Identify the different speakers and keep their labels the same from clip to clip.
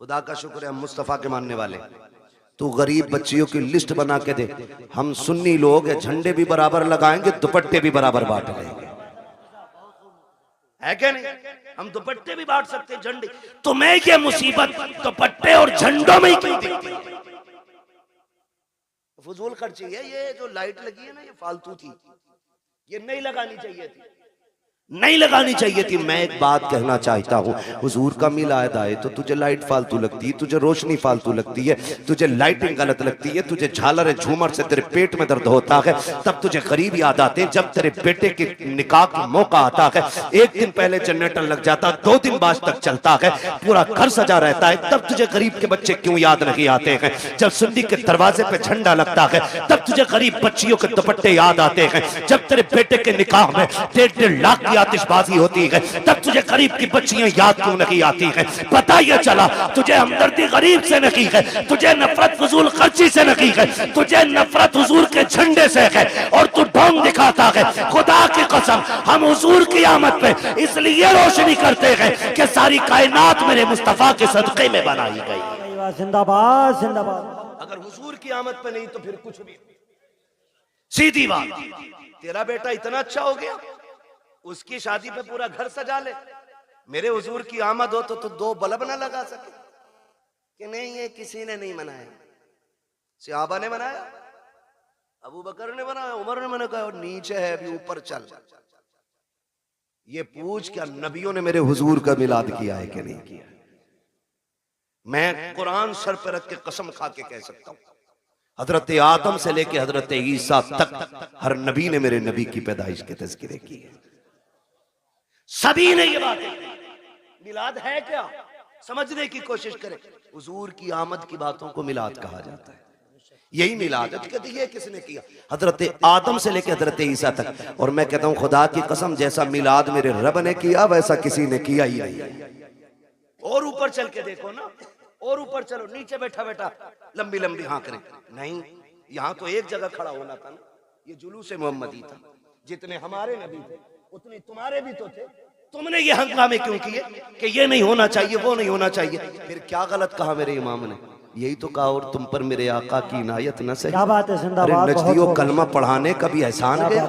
Speaker 1: खुदा का शुक्र है हम मुस्तफ़ा के मानने वाले। तू गरीब बच्चियों की लिस्ट बना के दे, हम सुन्नी लोग हैं, झंडे भी बराबर लगाएंगे, दुपट्टे भी बराबर बांट लेंगे। है क्या नहीं? हम दुपट्टे भी बांट सकते, झंडे। तुम्हें ये मुसीबत दुपट्टे और झंडों में ही क्यों दिखती है? फजूल खर्ची है। ये जो लाइट लगी है ना, ये फालतू थी, ये नहीं लगानी चाहिए थी, नहीं लगानी चाहिए थी। मैं एक बात कहना चाहता हूँ, हुजूर का मिलाद आए तो तुझे लाइट फालतू लगती है, तुझे रोशनी फालतू लगती है, तुझे लाइटिंग गलत लगती है, तुझे झालर झूमर से तेरे पेट में दर्द होता है, तब तुझे गरीब याद आते हैं। जब तेरे बेटे के निकाह का मौका आता है, एक दिन पहले जनरेटर लग जाता, 2 दिन बाद तक चलता है, पूरा घर सजा रहता है, तब तुझे गरीब के बच्चे क्यों याद नहीं आते हैं? जब सुन्नी के दरवाजे पे झंडा लगता है, तब तुझे गरीब बच्चियों के दुपट्टे याद आते हैं। जब तेरे बेटे के निकाह में 1.5 लाख आतिशबाजी होती है, तब तुझे गरीब की बच्चियां याद क्यों नहीं आती है? पता ये चला तुझे हमदर्दी गरीब से नहीं है, तुझे नफरत फजूल खर्ची से नहीं है, तुझे नफरत हुजूर के झंडे से है, और तू ढोंग दिखाता है। खुदा की कसम, हम हुजूर की आमद पे इसलिए रोशनी करते हैं कि सारी कायनात मेरे मुस्तफा के सदके में बनाई गई।
Speaker 2: जिंदाबाद जिंदाबाद।
Speaker 1: अगर हुजूर की आमद पे नहीं तो फिर कुछ भी। सीधी बात, तेरा बेटा इतना अच्छा हो गया, उसकी शादी पे पूरा घर सजा ले, मेरे हुजूर की आमद हो तो 2 बल्ब ना लगा सके कि नहीं ये किसी ने नहीं मनाया, सहाबा ने मनाया, अबू बकर ने बनाया, उमर ने मना, और नीचे है अभी ऊपर चल। ये पूछ क्या नबियों ने मेरे हुजूर का मिलाद किया है कि नहीं किया? मैं कुरान सर पर रख के कसम खा के कह सकता हूं, हजरत आदम से लेके हजरत ईसा तक हर नबी ने मेरे नबी की पैदाइश के तज़किरे की है। सभी ने ये बात मिलाद है क्या समझने की कोशिश करें। हुजूर की आमद की बातों को मिलाद कहा जाता है, यही मिलाद है। कहते ये किसने किया? हजरत आदम से लेकर हजरत ईसा तक। और मैं कहता हूं खुदा की कसम, जैसा मिलाद मेरे रब ने किया वैसा किसी ने किया ही नहीं। और ऊपर चल के देखो ना, और ऊपर चलो, नीचे बैठा बैठा लंबी लंबी हाँक रहे। नहीं, यहाँ तो एक जगह खड़ा होना था ना, ये जुलूस मोहम्मदी था। जितने हमारे नबी थे उतने तुम्हारे भी तो थे। तुमने ये हंगामे क्यों किए कि ये नहीं होना चाहिए, वो नहीं होना चाहिए? फिर क्या गलत कहा मेरे इमाम ने? यही तो कहा, और तुम पर मेरे आका की इनायत न सही।
Speaker 2: क्या बात है, जिंदाबाद।
Speaker 1: नजदियों कलमा पढ़ाने का भी एहसान गया,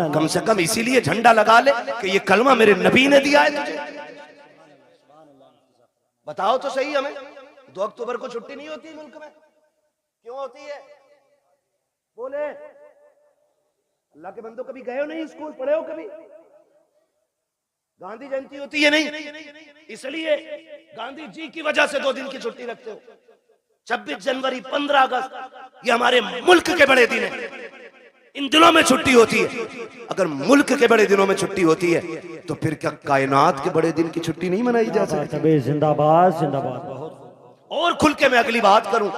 Speaker 1: कम से कम इसीलिए झंडा लगा ले कि ये कलमा मेरे नबी ने दिया है तुझे। बताओ तो सही हमें, 2 अक्टूबर को छुट्टी नहीं होती मुल्क में? क्यों होती है? बोले अल्लाह के बंदो, कभी गए हो नहीं स्कूल, पढ़े हो कभी? गांधी जयंती होती है नहीं, इसलिए गांधी जी की वजह से 2 दिन की छुट्टी रखते हो। 26 जनवरी, 15 अगस्त ये हमारे मुल्क के बड़े दिन है, इन दिनों में छुट्टी होती है। अगर मुल्क के बड़े दिनों में छुट्टी होती है तो फिर क्या कायनात के बड़े दिन की छुट्टी नहीं मनाई जा सकती?
Speaker 2: जिंदाबाद जिंदाबाद।
Speaker 1: और खुल के मैं अगली बात करूं,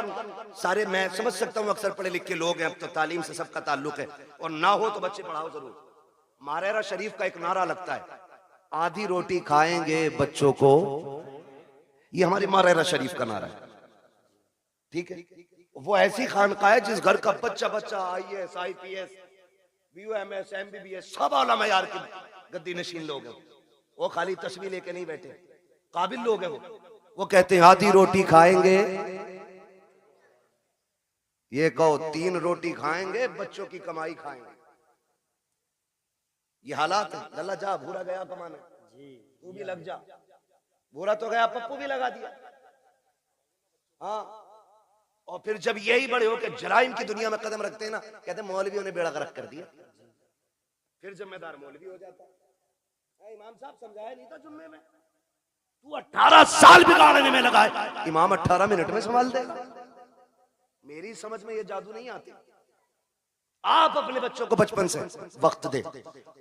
Speaker 1: सारे मैं समझ सकता हूं अक्सर पढ़े लिखे लोग हैं, अब तो तालीम से सबका ताल्लुक है, और ना हो तो बच्चे पढ़ाओ जरूर। मारेरा शरीफ का एक नारा लगता है, आधी रोटी खाएंगे बच्चों को, ये हमारे मारेरा शरीफ का नारा है। ठीक है, वो ऐसी खानका है जिस घर का बच्चा बच्चा IAS IPS BUMS MBBS सब आला मयार के गद्दी नशीन लोग हैं। वो खाली तस्वीर लेके नहीं बैठे, काबिल लोग हैं वो कहते हैं आधी रोटी खाएंगे, ये कहो 3 रोटी खाएंगे, बच्चों की कमाई खाएंगे। ये हालात है। लल्ला जा, भूरा गया कमाने, तू भी लग जा। भूरा तो गया, पप्पू भी लगा दिया। हाँ, और फिर जब यही बड़े होकर जराइम की दुनिया में कदम रखते हैं ना, कहते हैं मौलवियों ने बेड़ा गर्क कर दिया। फिर जिम्मेदार मौलवी हो जाता है। इमाम साहब समझाया नहीं था जुम्मे में, तू 18 साल बिगाड़ने में लगा है, इमाम 18 मिनट में संभाल देगा। मेरी समझ में ये जादू नहीं आती। आप अपने बच्चों को बचपन से वक्त दे,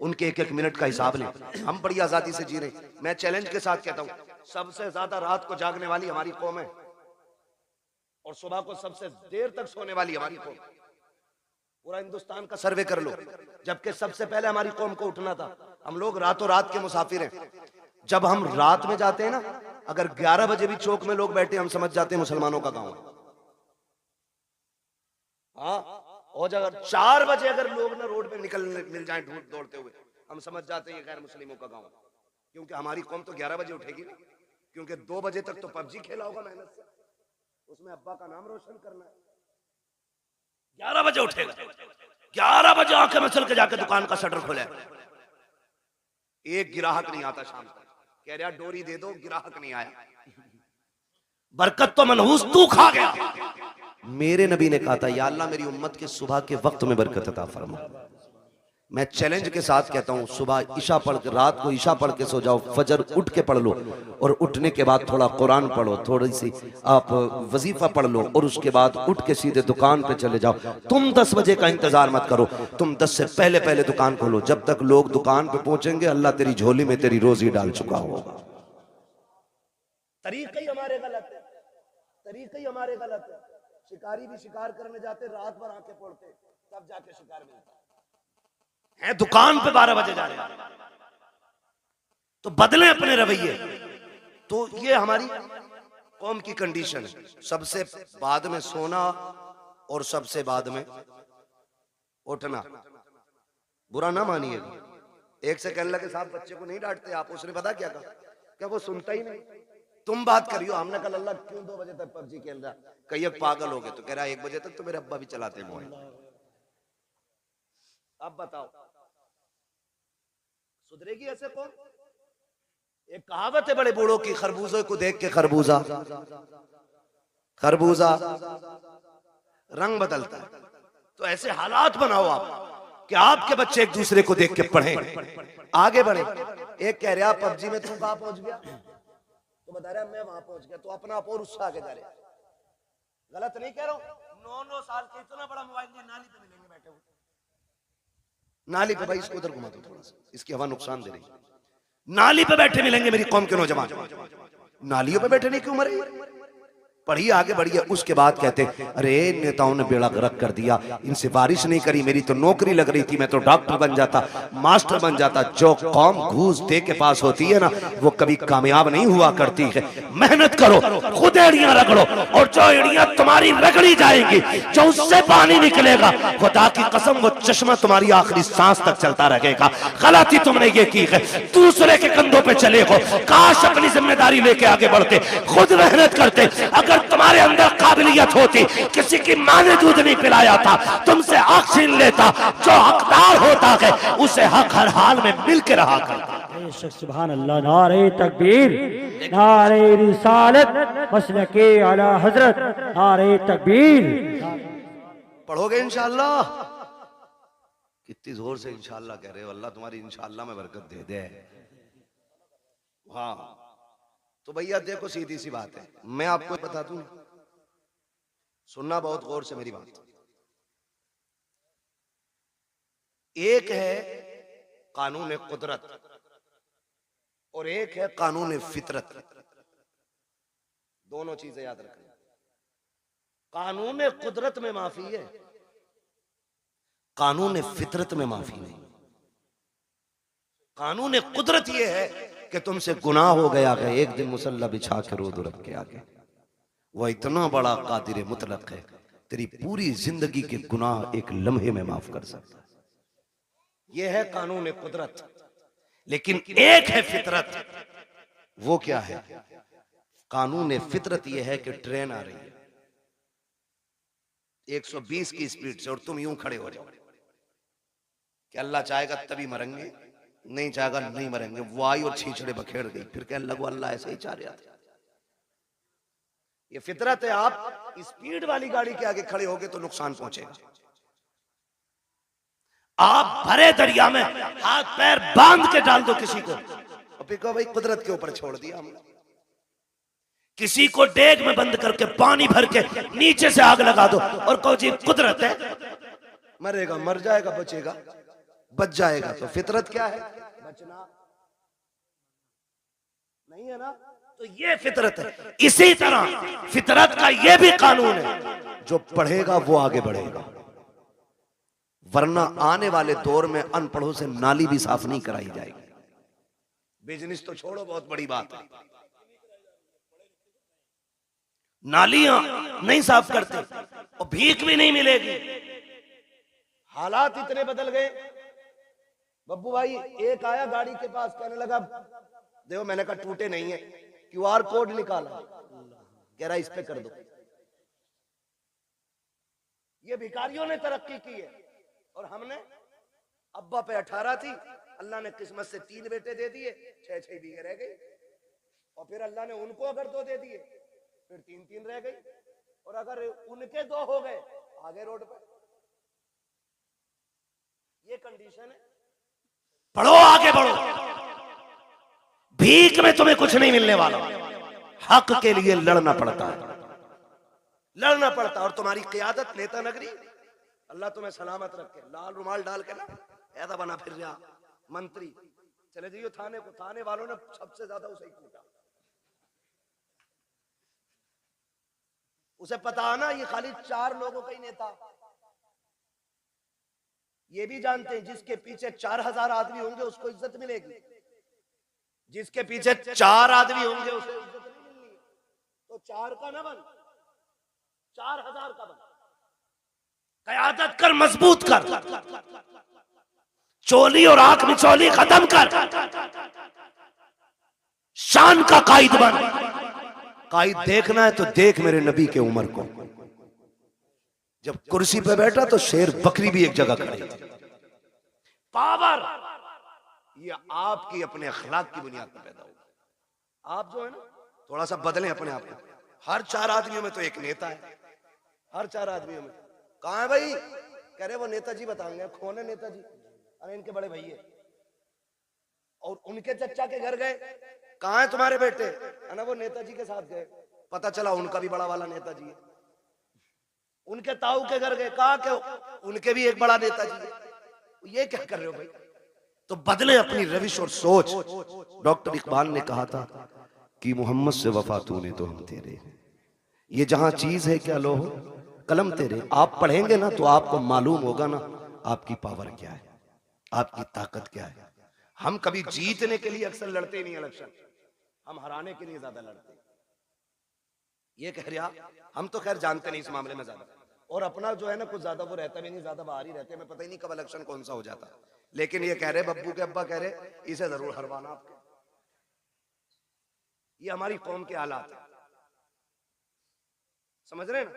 Speaker 1: उनके 1-1 मिनट का हिसाब लें। हम बड़ी आजादी से जी रहे। मैं चैलेंज के साथ कहता हूं, सबसे ज्यादा रात को जागने वाली हमारी कौम है, और सुबह को सबसे देर तक सोने वाली हमारी कौम। पूरा हिंदुस्तान का सर्वे कर लो, जबकि सबसे पहले हमारी कौम को उठना था। हम लोग रातों रात के मुसाफिर हैं। जब हम रात में जाते हैं ना, अगर 11 बजे भी चौक में लोग बैठे, हम समझ जाते हैं मुसलमानों का गांव है। हाँ, और अगर 4 बजे अगर लोग ना रोड पे निकल मिल जाएं दौड़ते हुए, हम समझ जाते हैं ये गैर मुस्लिमों का गांव है। क्योंकि हमारी कौम तो 11 बजे उठेगी ना। क्योंकि 2 बजे तक तो पबजी खेला होगा मेहनत से, उसमें अब्बा का नाम रोशन करना है। 11 बजे उठेगा, 11 बजे आके मसल के जाके दुकान का शटर खोले, एक गिराहक नहीं आता शाम तक, कह रहा डोरी दे दो, गिराहक नहीं आया। बरकत तो मनहूस तू खा गया। मेरे नबी ने कहा था, या अल्लाह मेरी उम्मत के सुबह के वक्त में बरकत अता फरमा। मैं चैलेंज के साथ कहता हूं, सुबह ईशा पढ़ के, रात को ईशा पढ़ के सो जाओ, फजर उठ के पढ़ लो, और उठने के बाद थोड़ा कुरान पढ़ो, थोड़ी सी आप वजीफा पढ़ लो, और उसके बाद उठ के सीधे दुकान पे चले जाओ। तुम 10 बजे का इंतजार मत करो, तुम 10 से पहले पहले दुकान खोलो। जब तक लोग दुकान पे पहुंचेंगे, अल्लाह तेरी झोली में तेरी रोजी डाल चुका होगा। तरीका ही हमारे गलत है, तरीका ही हमारे गलत है। शिकारी भी शिकार करने जाते, रात भर आके पड़ते, तब जाके शिकार मिलता है। दुकान पे 12 बजे जा रहे हैं, तो बदले अपने रवैये। तो ये हमारी कौम की कंडीशन है, सबसे बाद में सोना और सबसे बाद में उठना। बुरा ना मानिएगा, एक से कहने लगे साहब बच्चे को नहीं डांटते आप, उसने पता क्या कहा, क्या वो सुनता ही नहीं। तुम बात करियो, हमने कल अल्लाह क्यों 2 बजे तक पबजी खेल रहा, कई पागल हो गए, तो कह रहा 1 बजे तक तो मेरे अब्बा भी चलाते हैं मोबाइल। अब बताओ सुधरेगी ऐसे कौन? एक कहावत है बड़े बूढ़ों की, खरबूजे को देख के खरबूजा खरबूजा रंग बदलता है। तो ऐसे हालात बनाओ आप कि आपके बच्चे एक दूसरे को देख के पढ़ें, आगे बढ़े। एक कह रहा पबजी में तू कहां पहुंच गया, तो बता रहा मैं वहां पहुंच गया, तो अपना आप और उससे आगे जा रहे। गलत नहीं कह रहा हूं। 9-9 साल के इतना बड़ा मोबाइल लिए नाली पे मिलेंगे बैठे हुए, नाली पे। भाई इसको उधर घुमा दो थोड़ा सा, इसकी हवा नुकसान दे रही है। नाली पे बैठे मिलेंगे मेरी कौम के नौजवान, नालियों पे बैठने की उम्र है। पढ़िए, आगे बढ़िए। उसके बाद कहते अरे नेताओं ने बेड़ा गर्क कर दिया, इनसे बारिश नहीं करी, मेरी तो नौकरी लग रही थी, मैं तो डॉक्टर बन जाता, मास्टर बन जाता। जो कौम घूस दे के पास होती है ना, वो कभी कामयाब नहीं हुआ करती है। मेहनत करो, खुद एड़ियां रगड़ो, और जो एड़ियां तुम्हारी रगड़ी जाएंगी, जो उससे पानी निकलेगा, खुदा की कसम वो चश्मा तुम्हारी आखिरी सांस तक चलता रहेगा। गलती तुमने ये की है, दूसरे के कंधों पे चले हो। काश अपनी जिम्मेदारी लेके आगे बढ़ते, खुद मेहनत करते। अगर तुम्हारे अंदर काबिलियत होती, किसी की मां ने दूध नहीं पिलाया था, तुमसे हक छीन लेता। जो हकदार होता है उसे हक हर हाल में मिल के रहा करता।
Speaker 2: सुभान अल्लाह। नारे तकबीर, नारे रिसालत, मसलके आला हजरत, नारे तकबीर।
Speaker 1: पढ़ोगे इंशाअल्लाह? कितनी जोर से इंशाअल्लाह कह रहे हो, अल्लाह तुम्हारी इंशाअल्लाह में बरकत दे दे। हाँ तो भैया देखो, सीधी सी बात है, मैं आपको बता दूं, सुनना बहुत गौर से मेरी बात। एक है कानून कुदरत और एक है कानून फितरत। दोनों चीजें याद रखना। कानून कुदरत में माफी है, कानून फितरत में माफी नहीं। कानून कुदरत यह है कि तुमसे गुनाह हो गया है, एक दिन मुसल्ला बिछा के रो दो रब के आगे। वह इतना बड़ा कादिर मुतलक है, तेरी पूरी जिंदगी के गुनाह एक लम्हे में माफ कर सकता है। यह है कानून कुदरत। लेकिन एक है फितरत। वो क्या है? कानून फितरत यह है कि ट्रेन आ रही है 120 की स्पीड से और तुम यूं खड़े हो जाओ कि अल्लाह चाहेगा तभी मरेंगे, नहीं चाहेगा नहीं मरेंगे। वो आई और छीछड़े बखेड़ गई, फिर कहने लगो अल्लाह ऐसे ही चाह रहा था। ये फितरत है। आप स्पीड वाली गाड़ी के आगे खड़े होगे तो नुकसान पहुंचेगा। आप भरे दरिया में हाथ पैर बांध के डाल दो किसी को, और कहो भाई कुदरत के ऊपर छोड़ दिया हमने। किसी को डेग में बंद करके पानी भर के नीचे से आग लगा दो और कहो जी कुदरत है, मरेगा मर जाएगा, बचेगा बच जाएगा। तो फितरत क्या है? बचना नहीं है ना। तो ये फितरत है। इसी तरह फितरत का ये भी कानून है, जो पढ़ेगा वो आगे बढ़ेगा, वरना आने वाले दौर में अनपढ़ों से नाली भी साफ नहीं कराई जाएगी। बिजनेस तो छोड़ो, बहुत बड़ी बात है, नालियां नहीं साफ करते और भीख भी नहीं मिलेगी। हालात इतने बदल गए। बब्बू भाई एक आया गाड़ी के पास, कहने लगा देखो, मैंने कहा टूटे नहीं है, QR कोड निकाला, कह रहा इस पे कर दो। ये भिखारियों ने तरक्की की है और हमने, अब्बा पे 18 थी, अल्लाह ने किस्मत से 3 बेटे दे दिए, 6-6 बीघे रह गई। और फिर अल्लाह ने उनको अगर 2 दे दिए, फिर 3-3 रह गई। और अगर उनके 2 हो गए, आगे रोड पे। ये कंडीशन है।
Speaker 3: पढ़ो, आगे बढ़ो। भीख में तुम्हें कुछ नहीं मिलने वाला, हक के लिए लड़ना पड़ता है,
Speaker 1: लड़ना पड़ता। और तुम्हारी क़ियादत, नेता नगरी, अल्लाह तुम्हें सलामत रखे। लाल रुमाल डाल के ना ऐसा बना फिर रहा मंत्री, चले जाइए थाने को। थाने वालों ने सबसे ज्यादा उसे ही कूटा। उसे पता ना ये खाली 4 लोगों का ही नेता। ये भी जानते हैं जिसके पीछे 4000 आदमी होंगे उसको इज्जत मिलेगी, जिसके पीछे 4 आदमी होंगे उसे इज्जत नहीं मिलनी। तो 4 का ना बन, 4000 का बन।
Speaker 3: क़यादत कर, मजबूत कर, चोली और आंख में चोली खत्म कर, शान का कायद बन।
Speaker 1: कायद देखना है तो देख मेरे नबी के उमर को। जब कुर्सी पे बैठा तो शेर बकरी भी एक जगह खड़ी थी। पावर ये आपकी अपने अखलाक की बुनियाद पर पैदा होगा। आप जो है ना थोड़ा सा बदलें अपने आप को। हर 4 आदमियों में तो एक नेता है, हर 4 आदमियों में। कहाँ है भाई? कह रहे वो नेताजी बताएंगे। कौन है नेताजी? अरे इनके बड़े भैया। और उनके चचा के घर गए, कहाँ है तुम्हारे बेटे? अरे वो नेताजी के साथ गए, पता चला उनका भी बड़ा वाला नेताजी है। उनके ताऊ के घर गए, कहा के उनके भी एक बड़ा नेताजी है। ये क्या कर रहे हो भाई? तो बदले अपनी रविश और सोच। डॉक्टर इकबाल ने कहा था कि मोहम्मद से वफा तूने तो हम तेरे, ये जहां चीज है क्या लो कलम तेरे। आप पढ़ेंगे ना तो आपको मालूम होगा ना आपकी पावर क्या है, आपकी ताकत क्या है। हम कभी जीतने के लिए अक्सर लड़ते नहीं इलेक्शन, हम हराने के लिए ज्यादा लड़ते। ये कह रहा, हम तो खैर जानते नहीं इस मामले में ज्यादा, और अपना जो है ना कुछ ज्यादा वो रहता भी नहीं, ज्यादा बाहर ही रहते। हमें पता ही नहीं कब इलेक्शन कौन सा हो जाता। लेकिन ये कह रहे, बब्बू के अब्बा कह रहे इसे जरूर हरवाना आपके। ये हमारी कौम के हालात है, समझ रहे ना?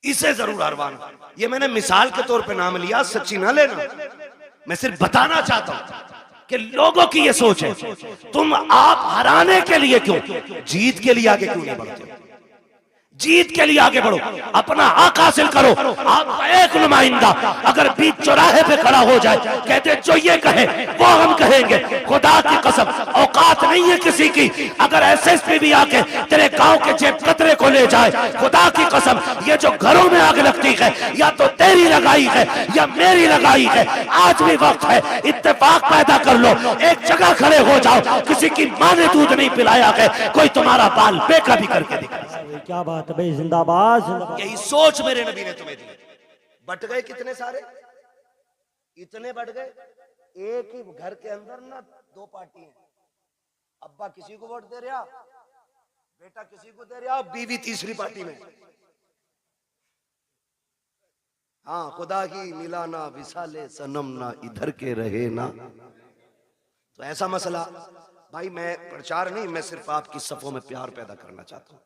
Speaker 1: इसे जरूर हरवाना। ये मैंने मिसाल के तौर पे नाम लिया, सच्ची ना लेना। मैं सिर्फ बताना चाहता हूं कि लोगों की ये सोच है, तुम आप हराने के लिए क्यों, जीत के लिए आगे क्यों नहीं बढ़ते? जीत के लिए आगे बढ़ो, अपना हक हासिल करो। आपका एक नुमाइंदा अगर बीच चौराहे पे खड़ा हो जाए, कहते जो ये कहे वो हम कहेंगे, खुदा की कसम औकात नहीं है किसी की। अगर एसएसपी भी आके तेरे गांव के जेब कतरे को ले जाए, खुदा की कसम ये जो घरों में आग लगती है या तो तेरी लगाई है या मेरी लगाई है। आज भी वक्त है, इत्तेफाक पैदा कर लो, एक जगह खड़े हो जाओ। किसी की माँ ने दूध नहीं पिलाया है, कोई तुम्हारा बाल बेका भी करके दिखाए।
Speaker 2: क्या बात है भाई, जिंदाबाद जिंदाबाद।
Speaker 1: यही सोच मेरे नबी ने तुम्हें दी। बट गए कितने सारे, इतने बढ़ गए। एक ही घर के अंदर ना 2 पार्टी हैं। अब्बा किसी को वोट दे रहा, बेटा किसी को दे रहा, बीवी तीसरी पार्टी में। हाँ, खुदा की मिला ना विसाले सनम ना इधर के रहे ना। तो ऐसा मसला भाई, मैं प्रचार नहीं, मैं सिर्फ आपकी सफों में प्यार पैदा करना चाहता हूं।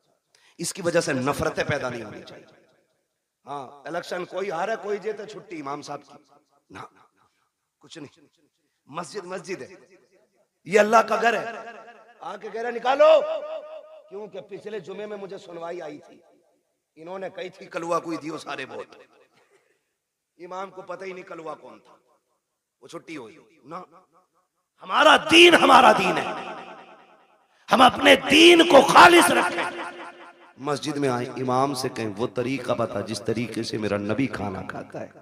Speaker 1: इसकी वजह से नफरतें पैदा नहीं होनी चाहिए। हाँ, इलेक्शन कोई हारे कोई जीते, छुट्टी इमाम साहब की ना, कुछ नहीं। मस्जिद मस्जिद है, ये अल्लाह का घर है। आके कह रहे निकालो, क्योंकि पिछले जुमे में मुझे सुनवाई आई थी, इन्होंने कही थी कलुआ कोई दियो सारे वोट। इमाम को पता ही नहीं कलुआ कौन था, वो छुट्टी हुई ना।
Speaker 3: हमारा दीन है, हम अपने दीन को खालिस रखें।
Speaker 1: मस्जिद में आए, इमाम से कहें वो तरीका बता जिस तरीके से मेरा नबी खाना खाता है,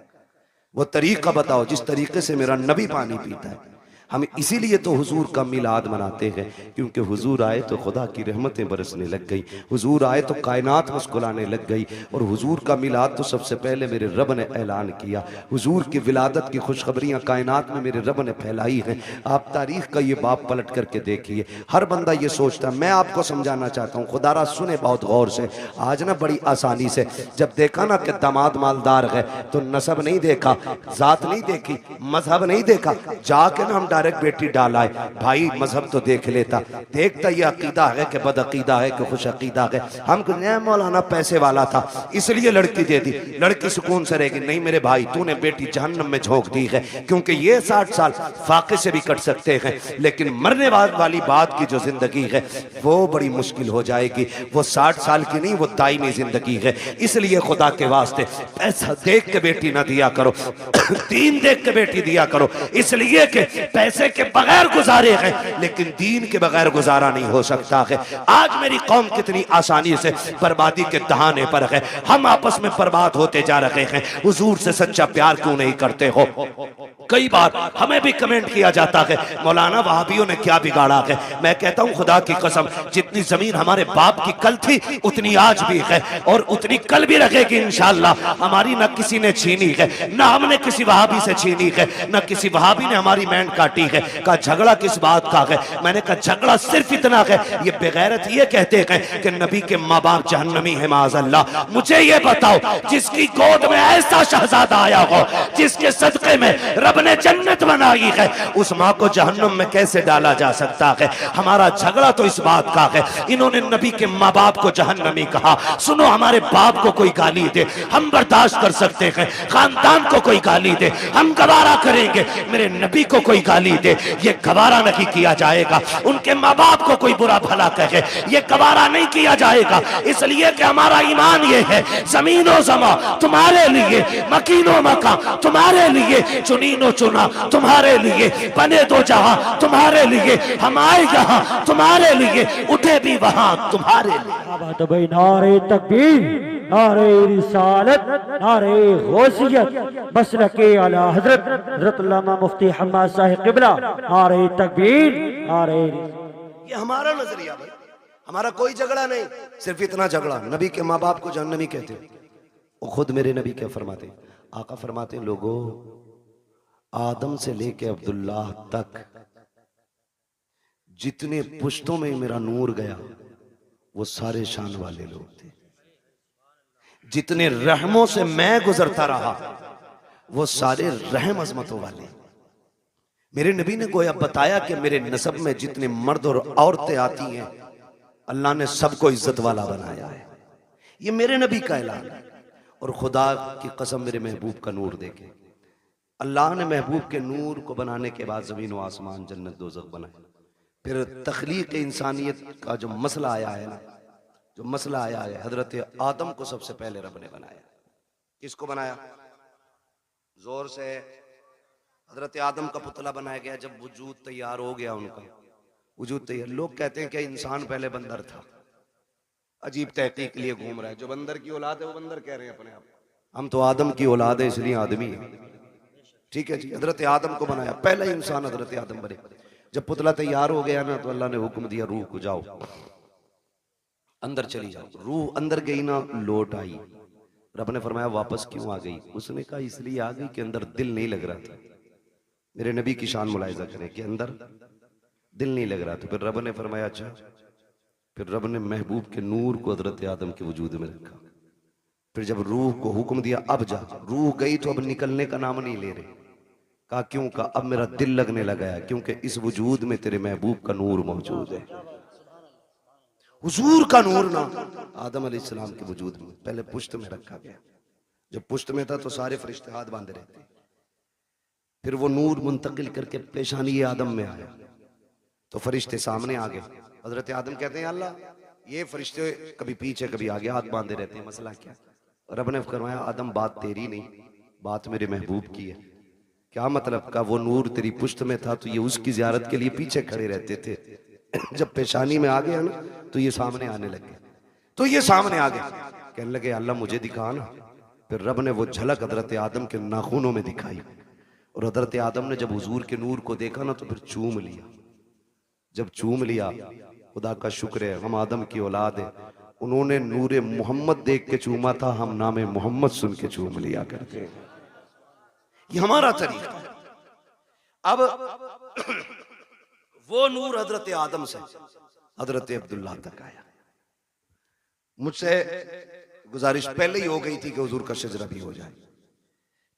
Speaker 1: वो तरीका बताओ जिस तरीके से मेरा नबी पानी पीता है। हम इसीलिए तो हुजूर का मिलाद मनाते हैं, क्योंकि हुजूर आए तो खुदा की रहमतें बरसने लग गई, हुजूर आए तो कायनात मुस्कुराने लग गई। और हुजूर का मिलाद तो सबसे पहले मेरे रब ने ऐलान किया। हुजूर की विलादत की खुशखबरियां कायनात में मेरे रब ने फैलाई हैं। आप तारीख का ये बाब पलट करके देखिए, हर बंदा ये सोचता। मैं आपको समझाना चाहता हूँ, खुदारा सुने बहुत गौर से। आज ना बड़ी आसानी से जब देखा ना कि दामाद मालदार है तो नसब नहीं देखा, जात नहीं देखी, मजहब नहीं देखा, जाके ना हम
Speaker 3: डायरेक्ट बेटी डाल आए। भाई मजहब तो देख लेता, देखता ये अकीदा है कि बद अकीदा है कि खुश अकीदा है। हम मौलाना पैसे वाला था इसलिए लड़की दे दी, लड़की सुकून से रहेगी। नहीं मेरे भाई, तूने बेटी जहन्नम में झोंक दी है, क्योंकि ये 60 साल फाके से भी कट सकते हैं, लेकिन मरने वाली बात की जो जिंदगी है वो बड़ी मुश्किल हो जाएगी। वो 60 साल की नहीं, वो दायमी जिंदगी है। इसलिए खुदा के वास्ते पैसा देख के बेटी ना दिया करो, दीन देख के बेटी दिया करो, इसलिए कि पैसे के बगैर गुजारे हैं, लेकिन दीन के बगैर गुजारा नहीं हो सकता है। आज मेरी कौम कितनी आसानी से बर्बादी के दहाने पर है, हम आपस में बर्बाद होते जा रहे हैं। हुजूर से सच्चा प्यार क्यों नहीं करते हो? कई बार हमें भी कमेंट किया जाता है, मौलाना वहाबियों ने क्या बिगाड़ा है। मैं कहता हूं खुदा की कसम, जितनी जमीन हमारे बाप की कल थी उतनी आज भी है और उतनी कल भी रहेगी इंशाअल्लाह। हमारी न किसी ने छीनी है, न हमने किसी वहाबी से छीनी है, न किसी वहाबी ने हमारी मैंड काटी है। कहा झगड़ा किस बात का है? मैंने कहा झगड़ा सिर्फ इतना है, ये बेगैरत ये कहते हैं कि नबी के माँ बाप जहन्नमी है माज़अल्लाह। मुझे ये बताओ, जिसकी गोद में ऐसा शहजादा आया हो, जिसके सदके में रब ने जन्नत बनाई है, उस माँ को जहन्नम में कैसे डाला जा सकता है? हमारा झगड़ा तो इस बात का है, इन्होंने नबी के माँ बाप को जहन्नमी कहा। सुनो, हमारे बाप को कोई गाली दे हम बर्दाश्त कर सकते हैं, खानदान को कोई गाली दे हम गवारा करेंगे, मेरे नबी को कोई गाली दे ये गवारा नहीं किया जाएगा। उनके माँ बाप को कोई बुरा भला कहे ये गवारा नहीं किया जाएगा, इसलिए कि हमारा ईमान ये है, जमीनो जमा तुम्हारे लिए, मकीनो मका तुम्हारे लिए, चुनीनो चुना तुम्हारे लिए, बने दो जहां तुम्हारे लिए, हम आए यहाँ तुम्हारे लिए, उठे भी वहां तुम्हारे लिए।
Speaker 2: तो भाई नारे तकबीर, नारे रिसालत, नारे गौसियत, मसलके आला हजरत हजरत अल्लामा मुफ्ती हम्माद साहिब क़िबला, नारे तकबीर, नारे।
Speaker 3: ये हमारा नजरिया भाई, हमारा कोई झगड़ा नहीं, सिर्फ इतना झगड़ा नबी के माँ बाप को जहन्नमी कहते हैं। वो खुद मेरे नबी क्या फरमाते, आका फरमाते, लोगों आदम से लेके अब्दुल्ला तक जितने पुश्तों में मेरा नूर गया वो सारे शान वाले लोग थे। जितने रहमों से मैं गुजरता रहा वो सारे रहम अजमतों वाले। मेरे नबी ने गोया बताया कि मेरे नसब में जितने मर्द और औरतें आती हैं अल्लाह ने सबको इज्जत वाला बनाया है। ये मेरे नबी का ऐलान है। और खुदा की कसम मेरे महबूब का नूर देखे, अल्लाह ने महबूब के नूर को बनाने के बाद ज़मीन व आसमान, जन्नत दोज़ख बनाए। फिर तख्लीक इंसानियत का जो मसला आया है ना, जो मसला आया है, हजरत आदम को सबसे पहले रब ने बनाया। किसको बनाया? जोर से। हजरत आदम का पुतला बनाया गया। जब वजूद तैयार हो गया, उनका वजूद तैयार, लोग कहते हैं कि इंसान पहले बंदर था। अजीब तहकीक के लिए घूम रहा है, जो बंदर की औलाद है वो बंदर कह रहे हैं अपने आप। हम तो आदम की औलाद है इसलिए आदमी है। ठीक है जी, हजरत आदम को बनाया, पहला इंसान हजरत आदम बने। जब पुतला तैयार हो गया ना तो अल्लाह ने हुक्म दिया, रूह को जाओ अंदर चली जाओ। रूह अंदर गई ना, लौट आई। रब ने फरमाया वापस क्यों आ गई? उसने कहा इसलिए आ गई कि अंदर दिल नहीं लग रहा था। मेरे नबी की शान मुलाहिजा करें कि अंदर दिल नहीं लग रहा था। फिर रब ने फरमाया अच्छा। फिर रब ने महबूब के नूर को हजरत आदम के वजूद में रखा। फिर जब रूह को हुक्म दिया अब जा, रूह गई तो अब निकलने का नाम नहीं ले रहे। कहा क्यों? कहा अब मेरा दिल लगने लगा है, क्योंकि इस वजूद में तेरे महबूब का नूर मौजूद है। हुजूर का नूर ना आदम अलैहिस्सलाम के वजूद में पहले पुश्त में रखा गया। जब पुश्त में था तो सारे फरिश्ते हाथ बांधे रहते। फिर वो नूर मुंतकिल करके पेशानी आदम में आया तो फरिश्ते सामने आ गए। हजरत आदम कहते हैं अल्लाह, ये फरिश्ते कभी पीछे कभी आगे हाथ बांधे रहते हैं, मसला क्या? रब ने फरमाया आदम बात तेरी नहीं, बात मेरे महबूब की है। क्या मतलब? का वो नूर तेरी पुश्त में था तो ये उसकी जियारत के लिए पीछे खड़े रहते थे। जब पेशानी में आ गया ना तो ये सामने आने लगे, तो ये सामने आ गए। कहने लगे अल्लाह मुझे दिखा ना। फिर रब ने वो झलक हजरत आदम के नाखूनों में दिखाई और हजरत आदम ने जब हुजूर के नूर को देखा ना तो फिर चूम लिया। जब चूम लिया, खुदा का शुक्र है हम आदम की औलाद है। उन्होंने नूरे मोहम्मद देख के चूमा था, हम नामे मोहम्मद सुन के चूम लिया करते हैं। ये हमारा तरीका है। अब वो नूर हजरत आदम से हजरत अब्दुल्ला तक आया। मुझसे गुजारिश पहले ही हो गई थी कि हुजूर का शजरा भी हो जाए,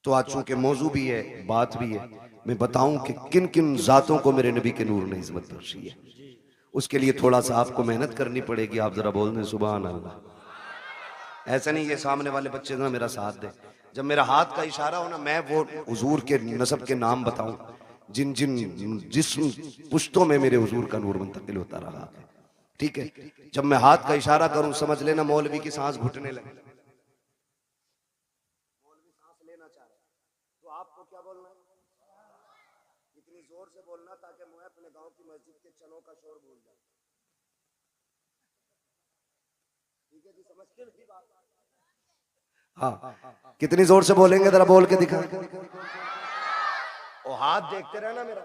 Speaker 3: तो आज चूंकि मौजू भी है, बात भी है, मैं बताऊं कि किन किन जातों को मेरे नबी के नूर ने इज्जत बख्शी है। उसके लिए थोड़ा सा आपको मेहनत करनी पड़ेगी। आप जरा बोल दें सुभान अल्लाह। ऐसा नहीं ये सामने वाले बच्चे ना मेरा साथ दे, जब मेरा हाथ का इशारा हो ना, मैं वो हुजूर के नसब के नाम बताऊं जिन जिन जिस्म पुश्तों में मेरे हुजूर का नूर मुंतकिल होता रहा है। ठीक है, जब मैं हाथ का इशारा करूं समझ लेना मौलवी की सांस घुटने लगे। मौलवी सांस लेना चाह रहे तो आपको क्या बोलना है? इतनी जोर से बोलना ताकि मैं अपने गांव की मस्जिद के चनों का शोर भूल जाऊं। ठीक है जी, समझते हैं बात? हाँ, कितनी जोर से बोलेंगे जरा बोल के दिखा। और हाथ देखते रहना मेरा,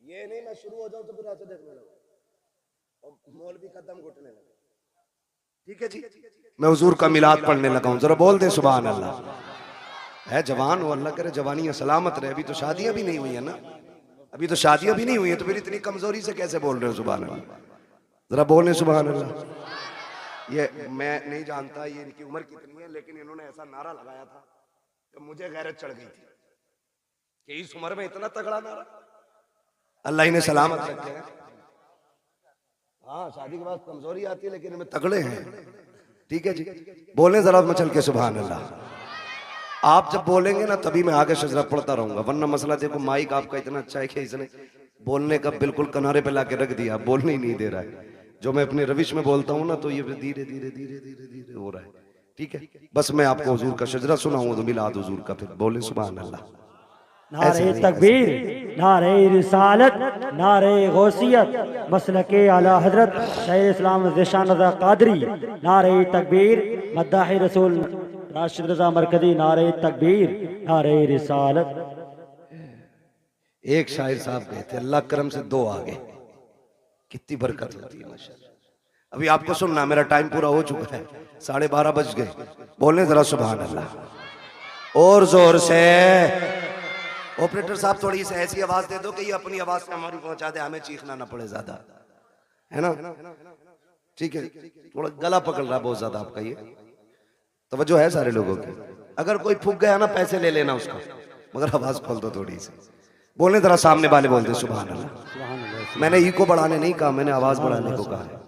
Speaker 3: ये नहीं मैं शुरू हो जाऊं तो फिर ऐसे देखने लगा और मौलवी का दम घुटने लगा। ठीक है जी, मैं हुजूर का मिलाद पढ़ने लगा हूं, जरा बोल दे सुभान अल्लाह। है जवान हो, अल्लाह करे जवानी सलामत रहे। अभी तो शादियां भी नहीं हुई है ना, अभी तो शादियां भी नहीं हुई है, तो फिर इतनी कमजोरी से कैसे बोल रहे हो सुभान अल्लाह? जरा बोले सुभान अल्लाह। ये मैं नहीं जानता ये इनकी उम्र कितनी है, लेकिन इन्होंने ऐसा नारा लगाया था तो मुझे गैरत चढ़ गई थी कि इस उम्र में इतना तगड़ा नारा। अल्लाह इन्हें सलामत रखे। हाँ, शादी के बाद कमजोरी आती है लेकिन इनमें तगड़े हैं। ठीक है जी, बोले जरा मचल के सुभान अल्लाह। आप जब बोलेंगे ना तभी मैं आगे शजरा पढ़ता रहूंगा, वरना मसला देखो माइक आपका इतना अच्छा है कि इसने बोलने का बिल्कुल किनारे पे लाके रख दिया, बोलने ही नहीं दे रहा है। जो मैं अपने रविश में बोलता हूँ ना तो ये धीरे धीरे धीरे धीरे धीरे हो रहा है। ठीक है, बस मैं आपको हुजूर का शजरा सुनाऊंगा तो मिलाद हुजूर का, फिर बोले सुभान अल्लाह।
Speaker 2: नारे तकबीर, नारे रिसालत, नारे गौसियत, मसलके आला हजरत शाह इस्लाम ज़िशान रज़ा क़ादरी, नारे तकबीर, मद्दाह रसूल राशिद रज़ा मरकज़ी, नारे तकबीर, नारे रिसालत।
Speaker 3: एक शायर साहब गए थे, अल्लाह करम से दो आ गए। कितनी बरकत होती है माशाअल्लाह। अभी आपको सुनना, मेरा टाइम पूरा हो चुका है, 12:30 बज गए। बोलने जरा सुभान अल्लाह और जोर से। ऑपरेटर साहब थोड़ी सी ऐसी आवाज दे दो कि ये अपनी आवाज से हमारी पहुंचा दे, हमें चीखना ना पड़े ज्यादा, है ना? ठीक है, थोड़ा गला पकड़ रहा बहुत ज्यादा आपका, ये तवज्जो है सारे लोगों की। अगर कोई फूक गया ना पैसे ले लेना उसका, मगर आवाज खोल दो थोड़ी सी। बोलने जरा सामने वाले बोलते सुभान अल्लाह। मैंने ई को बढ़ाने नहीं कहा, मैंने आवाज बढ़ाने को कहा है।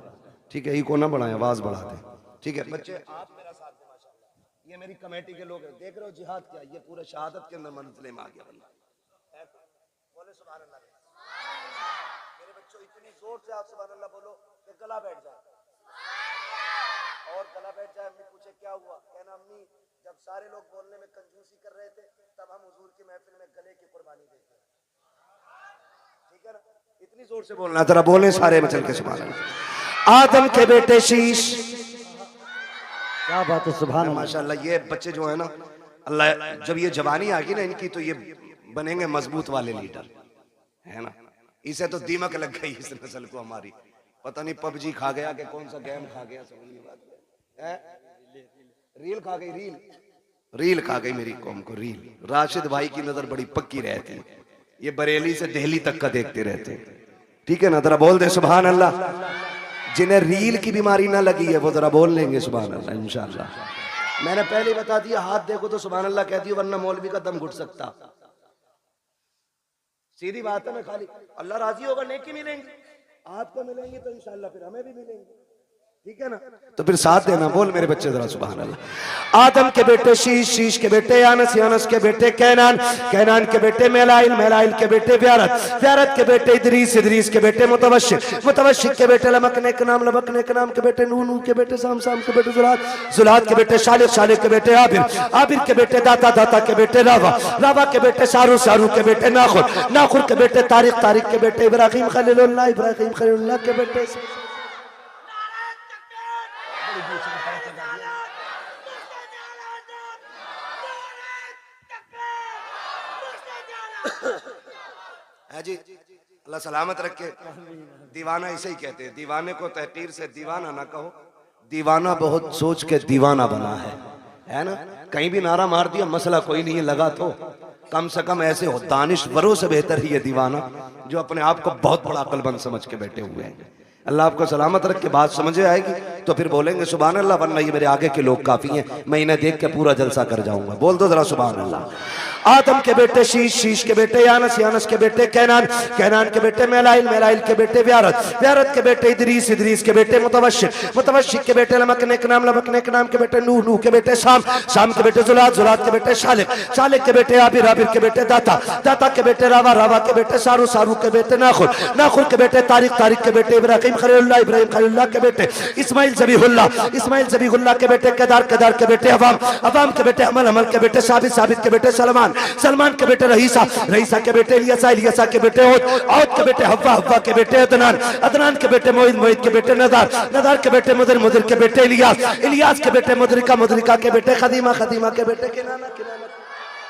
Speaker 3: ठीक है, ई को ना बढ़ाएं, आवाज बढ़ा दें। ठीक है बच्चे, आप मेरा साथ दें माशाअल्लाह। ये मेरी कमेटी के लोग हैं, देख रहे हो जिहाद क्या, ये पूरे शहादत के अंदर मंजिल में आ गया बंदा। बोले सुभान अल्लाह। मेरे बच्चों इतनी जोर से आप सुभान अल्लाह बोलो कि गला बैठ जाए, और गला बैठ जाए। अम्मी पूछे क्या हुआ, कहना अम्मी जब सारे लोग बोलने में कंजूसी कर रहे थे तब हम हुजूर की महफिल में गले की कुर्बानी देते हैं। ठीक है ना, इतनी जोर से बोलना, जरा बोले सारे में चल के सुभान अल्लाह। आदम के बेटे शीश,
Speaker 2: क्या बात है सुभान अल्लाह।
Speaker 3: माशाअल्लाह ये बच्चे जो है ना, अल्लाह जब ये जवानी आ गई ना इनकी तो ये बनेंगे मजबूत वाले लीडर, है ना? इसे तो दीमक लग गई इस नस्ल को हमारी, पता नहीं पबजी खा गया कि कौन सा गेम खा गया, समझ नहीं बात है। रील खा गई, रील खा गई मेरी कौम को, रील। राशिद भाई की नजर बड़ी पक्की रहती है, ये बरेली से दिल्ली तक का देखते रहते हैं। ठीक है ना, जरा बोल दे सुभान अल्लाह। जिन्हें रील की बीमारी ना लगी है वो जरा बोल लेंगे सुभान अल्लाह इंशाअल्लाह। मैंने पहले ही बता दिया, हाथ देखो तो सुभान अल्लाह कह दियो, वरना मौलवी का दम घुट सकता। सीधी बात है ना, खाली अल्लाह राजी होगा नेकी मिलेंगी, आपको मिलेंगी तो इंशाअल्लाह फिर हमें भी मिलेंगी। ठीक है ना, तो फिर साथ देना। बोल मेरे बच्चे जरा सुभान अल्लाह। आदम के बेटे शीश, शीश के बेटे यानस, यानस के बेटे कैनान, कैनान के बेटे मेलाइल, मेलाइल के बेटे व्यारत, व्यारत के बेटे इदरीस, इदरीस के बेटे मुतवशिर, मुतवशिर के बेटे लमकने के नाम, लमकने के नाम के बेटे नूह, नूह के बेटे साम, साम के बेटे जुलात, जुलात के बेटे शालिक, शालिक के बेटे आबिर, आबिर के बेटे दाता, दाता के बेटे रावा, रावा के बेटे सारू, सारू के बेटे नाखुर, नाखुर के बेटे तारिक, तारिक के बेटे इब्राहिम खलीलुल्लाह, इब्राहिम खलीलुल्लाह के बेटे। है जी, अल्लाह सलामत रखे। दीवाना इसे ही कहते हैं, दीवाने को तहकीर से दीवाना ना कहो, दीवाना बहुत सोच के दीवाना बना है ना? कहीं भी नारा मार दिया मसला कोई नहीं है, लगा तो कम से कम ऐसे हो दानिशवरों से बेहतर ही है दीवाना जो अपने आप को बहुत बड़ा अक्लमंद समझ के बैठे हुए हैं। अल्लाह आपको सलामत रख के बात समझ आएगी तो फिर बोलेंगे सुभान अल्लाह, वरना ये मेरे आगे के लोग काफी हैं, मैं इन्हें देख के पूरा जलसा कर जाऊंगा। बोल दो जरा सुभान अल्लाह। आदम के बेटे शीश, शीश के बेटे यानस, यानस के बेटे कैनान, कैनान के बेटे मेलाइल, मेलाइल के बेटे व्यारत, व्यारत के बेटे इदरीस, इदरीस के बेटे मुतवशिक, मुतवशिक के बेटे लमकने के नाम, लमकने के नाम के बेटे नूह, नूह के बेटे शाम, शाम के बेटे जुलात, जुलात के बेटे शालिक, शालिक के बेटे आबिर, आबिर के बेटे दाता, दाता के बेटे रावा, रावा के बेटे सारू, सारू के बेटे नाखुर, नाखुर के बेटे तारिक, तारिक के बेटे इब्राहिम खलीलुल्लाह, इब्राहिम खलीलुल्लाह के बेटे इस्माइल ज़बीहुल्लाह, इस्माइल ज़बीहुल्लाह के बेटे केदार, केदार के बेटे अवाम, अवाम के बेटे अमल, अमल के बेटे साबित, साबित के बेटे सलमान, सलमान के बेटे रहीसा, रहीसा के बेटे इलियासा, इलियासा के बेटे औद, औद के बेटे हव्वा, हव्वा के बेटे अदनान, अदनान के बेटे मोइद, मोइद के बेटे नदार, नदार के बेटे मुदर, मुदर के बेटे इलियास, इलियास के बेटे मुदरिका, मुदरिका के बेटे खदीमा, खदीमा के बेटे किनाना, किनाना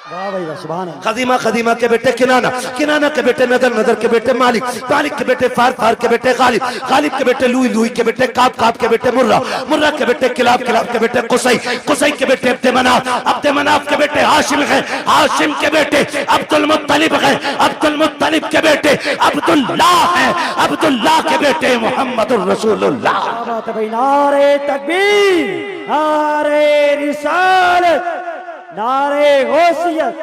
Speaker 2: वाह भाई वाह, सुभान अल्लाह।
Speaker 3: खदीमा, खदीमा के बेटे किनाना, किनाना के बेटे नदर, नदर के बेटे मालिक, मालिक के बेटे फार, फार के बेटे गालिब, गालिब के बेटे लुई, लुई के बेटे काब, काब के बेटे मुर्रा, मुर्रा के बेटे किलाब, किलाब के बेटे कुसै, कुसै के बेटे अब्दे मनाफ, अब्दे मनाफ के बेटे हाशिम है, हाशिम के बेटे अब्दुल मुत्तलिब है, अब्दुल मुत्तलिब के बेटे अब्दुल्लाह है, अब्दुल्लाह के बेटे मुहम्मदुर रसूलुल्लाह।
Speaker 2: क्या बात है भाई, नारे तकबीर, नारे रिसालत, नारे गौसियत।